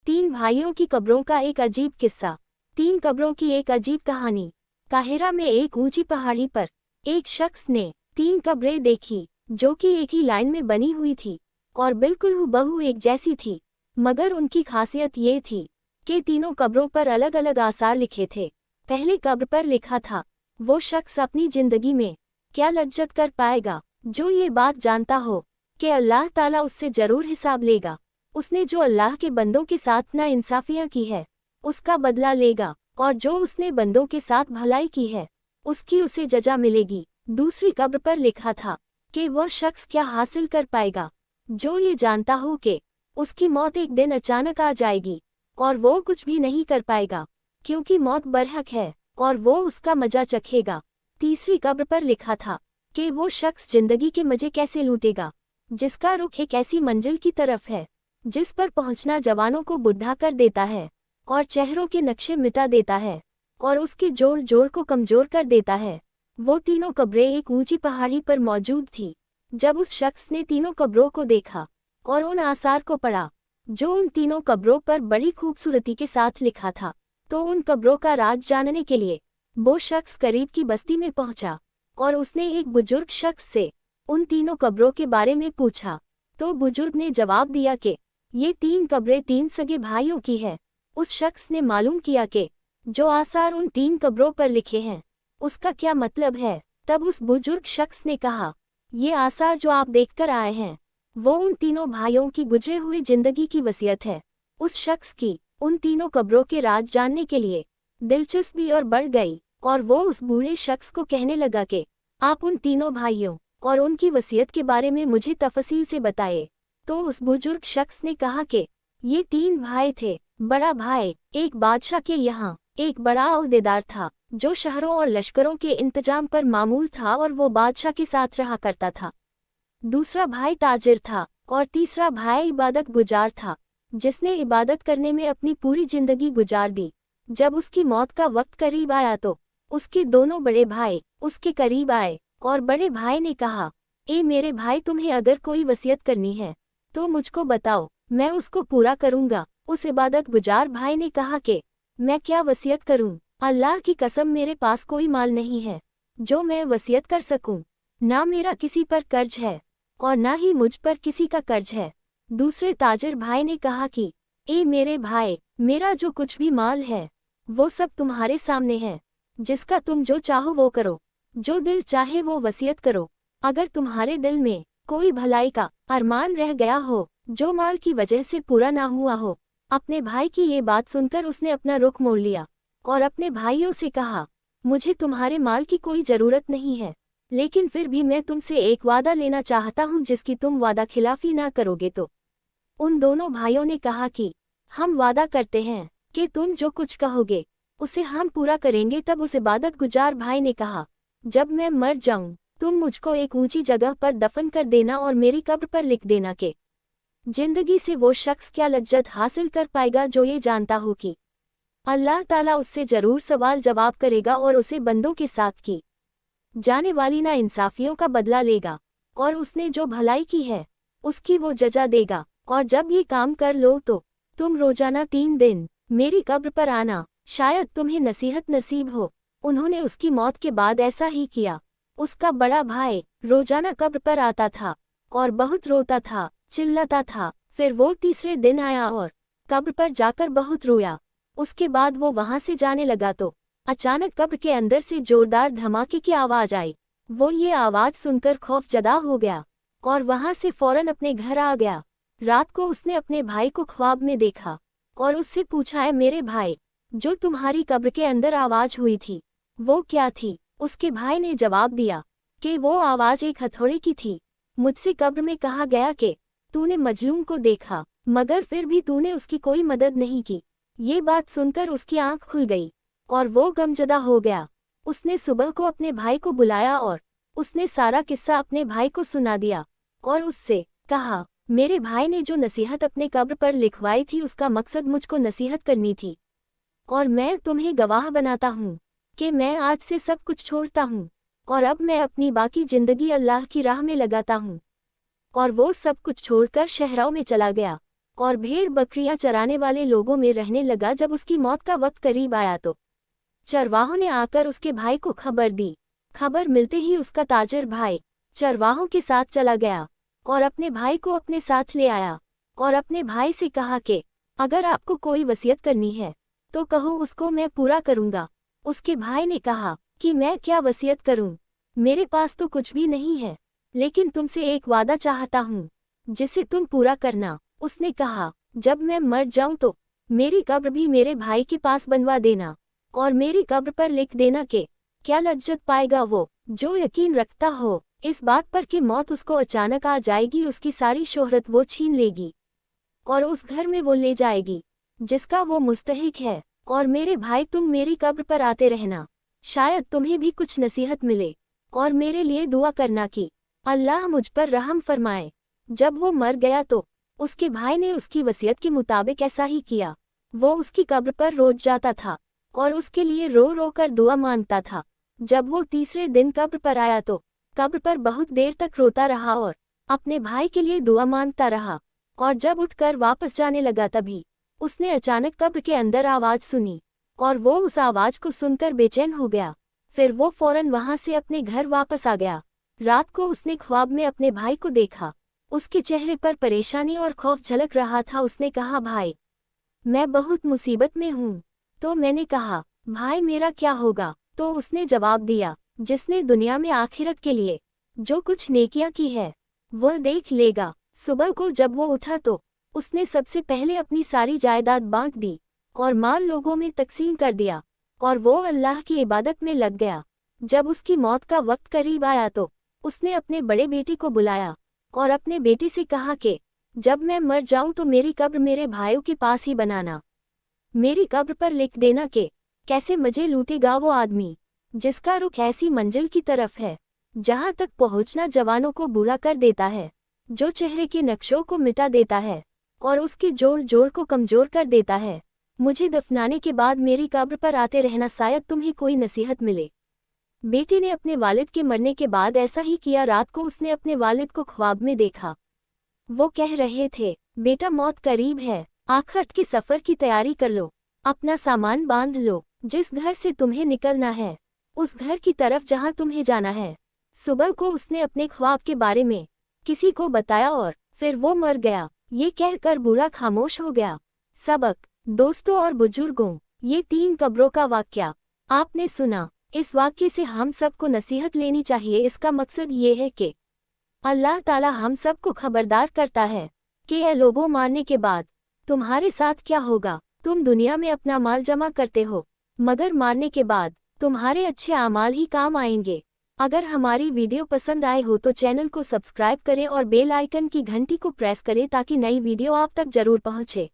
तीन भाइयों की कब्रों का एक अजीब किस्सा। तीन कब्रों की एक अजीब कहानी। काहिरा में एक ऊंची पहाड़ी पर एक शख्स ने तीन कब्रें देखी जो कि एक ही लाइन में बनी हुई थी और बिल्कुल हूबहू एक जैसी थी, मगर उनकी खासियत ये थी कि तीनों कब्रों पर अलग अलग आसार लिखे थे। पहली कब्र पर लिखा था, वो शख्स अपनी जिंदगी में क्या लज्जत कर पाएगा जो ये बात जानता हो कि अल्लाह ताला उससे जरूर हिसाब लेगा। उसने जो अल्लाह के बंदों के साथ नाइंसाफियां की है उसका बदला लेगा, और जो उसने बंदों के साथ भलाई की है उसकी उसे जजा मिलेगी। दूसरी कब्र पर लिखा था कि वह शख्स क्या हासिल कर पाएगा जो ये जानता हो कि उसकी मौत एक दिन अचानक आ जाएगी और वो कुछ भी नहीं कर पाएगा क्योंकि मौत बरहक है और वो उसका मजा चखेगा। तीसरी कब्र पर लिखा था कि वो शख्स जिंदगी के मजे कैसे लूटेगा जिसका रुख एक ऐसी मंजिल की तरफ है जिस पर पहुंचना जवानों को बुढ़ा कर देता है और चेहरों के नक्शे मिटा देता है और उसके जोड़ जोड़ को कमजोर कर देता है। वो तीनों कब्रें एक ऊंची पहाड़ी पर मौजूद थी। जब उस शख्स ने तीनों कब्रों को देखा और उन आसार को पढ़ा जो उन तीनों कब्रों पर बड़ी खूबसूरती के साथ लिखा था, तो उन कब्रों का राज जानने के लिए वो शख्स करीब की बस्ती में पहुंचा और उसने एक बुजुर्ग शख्स से उन तीनों कब्रों के बारे में पूछा। तो बुजुर्ग ने जवाब दिया कि ये तीन कब्रें तीन सगे भाइयों की है। उस शख्स ने मालूम किया कि जो आसार उन तीन कब्रों पर लिखे हैं उसका क्या मतलब है। तब उस बुजुर्ग शख्स ने कहा, ये आसार जो आप देखकर आए हैं वो उन तीनों भाइयों की गुजरे हुई जिंदगी की वसीयत है। उस शख्स की उन तीनों कब्रों के राज जानने के लिए दिलचस्पी और बढ़ गई और वो उस बूढ़े शख्स को कहने लगा कि आप उन तीनों भाइयों और उनकी वसीयत के बारे में मुझे तफसील से बताए। तो उस बुजुर्ग शख्स ने कहा कि ये तीन भाई थे। बड़ा भाई एक बादशाह के यहाँ एक बड़ा ओहदेदार था जो शहरों और लश्करों के इंतजाम पर मामूल था और वो बादशाह के साथ रहा करता था। दूसरा भाई ताजिर था और तीसरा भाई इबादत गुजार था जिसने इबादत करने में अपनी पूरी जिंदगी गुजार दी। जब उसकी मौत का वक्त करीब आया तो उसके दोनों बड़े भाई उसके करीब आए और बड़े भाई ने कहा, ए मेरे भाई, तुम्हें अगर कोई वसीयत करनी है तो मुझको बताओ, मैं उसको पूरा करूंगा। उस इबादत गुजार भाई ने कहा कि मैं क्या वसीयत करूं, अल्लाह की कसम मेरे पास कोई माल नहीं है जो मैं वसीयत कर सकूं। ना मेरा किसी पर कर्ज है और ना ही मुझ पर किसी का कर्ज है। दूसरे ताजिर भाई ने कहा कि ए मेरे भाई, मेरा जो कुछ भी माल है वो सब तुम्हारे सामने है, जिसका तुम जो चाहो वो करो, जो दिल चाहे वो वसीयत करो। अगर तुम्हारे दिल में कोई भलाई का अरमान रह गया हो जो माल की वजह से पूरा ना हुआ हो। अपने भाई की ये बात सुनकर उसने अपना रुख मोड़ लिया और अपने भाइयों से कहा, मुझे तुम्हारे माल की कोई जरूरत नहीं है, लेकिन फिर भी मैं तुमसे एक वादा लेना चाहता हूँ जिसकी तुम वादा खिलाफी ना करोगे तो। उन दोनों भाइयों ने कहा कि हम वादा करते हैं कि तुम जो कुछ कहोगे उसे हम पूरा करेंगे। तब उस इबादत गुजार भाई ने कहा, जब मैं मर जाऊं तुम मुझको एक ऊंची जगह पर दफन कर देना और मेरी कब्र पर लिख देना कि जिंदगी से वो शख्स क्या लज्जत हासिल कर पाएगा जो ये जानता हो कि अल्लाह ताला उससे जरूर सवाल जवाब करेगा और उसे बंदों के साथ की जाने वाली ना इंसाफियों का बदला लेगा और उसने जो भलाई की है उसकी वो जजा देगा। और जब ये काम कर लो तो तुम रोजाना 3 दिन मेरी कब्र पर आना, शायद तुम्हें नसीहत नसीब हो। उन्होंने उसकी मौत के बाद ऐसा ही किया। उसका बड़ा भाई रोजाना कब्र पर आता था और बहुत रोता था, चिल्लाता था। फिर वो तीसरे दिन आया और कब्र पर जाकर बहुत रोया। उसके बाद वो वहां से जाने लगा तो अचानक कब्र के अंदर से जोरदार धमाके की आवाज आई। वो ये आवाज सुनकर खौफजदा हो गया और वहां से फौरन अपने घर आ गया। रात को उसने अपने भाई को ख्वाब में देखा और उससे पूछा, है मेरे भाई, जो तुम्हारी कब्र के अंदर आवाज हुई थी वो क्या थी? उसके भाई ने जवाब दिया कि वो आवाज एक हथौड़े की थी। मुझसे कब्र में कहा गया कि तूने मजलूम को देखा मगर फिर भी तूने उसकी कोई मदद नहीं की। ये बात सुनकर उसकी आंख खुल गई और वो गमजदा हो गया। उसने सुबह को अपने भाई को बुलाया और उसने सारा किस्सा अपने भाई को सुना दिया और उससे कहा, मेरे भाई ने जो नसीहत अपने कब्र पर लिखवाई थी उसका मकसद मुझको नसीहत करनी थी और मैं तुम्हें गवाह बनाता हूँ कि मैं आज से सब कुछ छोड़ता हूँ और अब मैं अपनी बाकी जिंदगी अल्लाह की राह में लगाता हूँ। और वो सब कुछ छोड़कर शहरों में चला गया। और भेड़ बकरियां चराने वाले लोगों में रहने लगा। जब उसकी मौत का वक्त करीब आया तो चरवाहों ने आकर उसके भाई को खबर दी। खबर मिलते ही उसका ताजर भाई चरवाहों के साथ चला गया और अपने भाई को अपने साथ ले आया और अपने भाई से कहा कि अगर आपको कोई वसीयत करनी है तो कहो, उसको मैं पूरा करूंगा। उसके भाई ने कहा कि मैं क्या वसीयत करूं, मेरे पास तो कुछ भी नहीं है, लेकिन तुमसे एक वादा चाहता हूं जिसे तुम पूरा करना। उसने कहा, जब मैं मर जाऊं तो मेरी कब्र भी मेरे भाई के पास बनवा देना और मेरी कब्र पर लिख देना कि क्या लज्जत पाएगा वो जो यकीन रखता हो इस बात पर कि मौत उसको अचानक आ जाएगी, उसकी सारी शोहरत वो छीन लेगी और उस घर में वो ले जाएगी जिसका वो मुस्तहिक है। और मेरे भाई, तुम मेरी कब्र पर आते रहना, शायद तुम्हें भी कुछ नसीहत मिले, और मेरे लिए दुआ करना कि अल्लाह मुझ पर रहम फरमाए। जब वो मर गया तो उसके भाई ने उसकी वसीयत के मुताबिक ऐसा ही किया। वो उसकी कब्र पर रोज जाता था और उसके लिए रो रो कर दुआ मांगता था। जब वो तीसरे दिन कब्र पर आया तो कब्र पर बहुत देर तक रोता रहा और अपने भाई के लिए दुआ मांगता रहा, और जब उठकर वापस जाने लगा तभी उसने अचानक कब्र के अंदर आवाज सुनी और वो उस आवाज को सुनकर बेचैन हो गया। फिर वो फौरन वहां से अपने घर वापस आ गया। रात को उसने ख्वाब में अपने भाई को देखा। उसके चेहरे पर परेशानी और खौफ झलक रहा था। उसने कहा, भाई, मैं बहुत मुसीबत में हूँ। तो मैंने कहा, भाई मेरा क्या होगा? तो उसने जवाब दिया, जिसने दुनिया में आखिरत के लिए जो कुछ नेकियां की है वह देख लेगा। सुबह को जब वो उठा तो उसने सबसे पहले अपनी सारी जायदाद बांट दी और माल लोगों में तकसीम कर दिया और वो अल्लाह की इबादत में लग गया। जब उसकी मौत का वक्त करीब आया तो उसने अपने बड़े बेटे को बुलाया और अपने बेटे से कहा कि जब मैं मर जाऊं तो मेरी कब्र मेरे भाइयों के पास ही बनाना। मेरी कब्र पर लिख देना कि कैसे मजे लूटेगा वो आदमी जिसका रुख ऐसी मंजिल की तरफ है जहां तक पहुंचना जवानों को बूढ़ा कर देता है, जो चेहरे के नक्शों को मिटा देता है और उसके जोड़ जोड़ को कमजोर कर देता है। मुझे दफनाने के बाद मेरी कब्र पर आते रहना, शायद तुम्हें कोई नसीहत मिले। बेटे ने अपने वालिद के मरने के बाद ऐसा ही किया। रात को उसने अपने वालिद को ख्वाब में देखा। वो कह रहे थे, बेटा मौत करीब है, आखिरत के सफर की तैयारी कर लो, अपना सामान बांध लो, जिस घर से तुम्हें निकलना है उस घर की तरफ जहां तुम्हें जाना है। सुबह को उसने अपने ख्वाब के बारे में किसी को बताया और फिर वो मर गया। ये कहकर बूढ़ा खामोश हो गया। सबक, दोस्तों और बुजुर्गों, ये 3 कब्रों का वाक्या आपने सुना। इस वाक्य से हम सबको नसीहत लेनी चाहिए। इसका मकसद ये है कि अल्लाह ताला हम सबको खबरदार करता है कि ये लोगों, मारने के बाद तुम्हारे साथ क्या होगा। तुम दुनिया में अपना माल जमा करते हो, मगर मारने के बाद तुम्हारे अच्छे आमाल ही काम आएंगे। अगर हमारी वीडियो पसंद आए हो तो चैनल को सब्सक्राइब करें और बेल आइकन की घंटी को प्रेस करें ताकि नई वीडियो आप तक जरूर पहुंचे।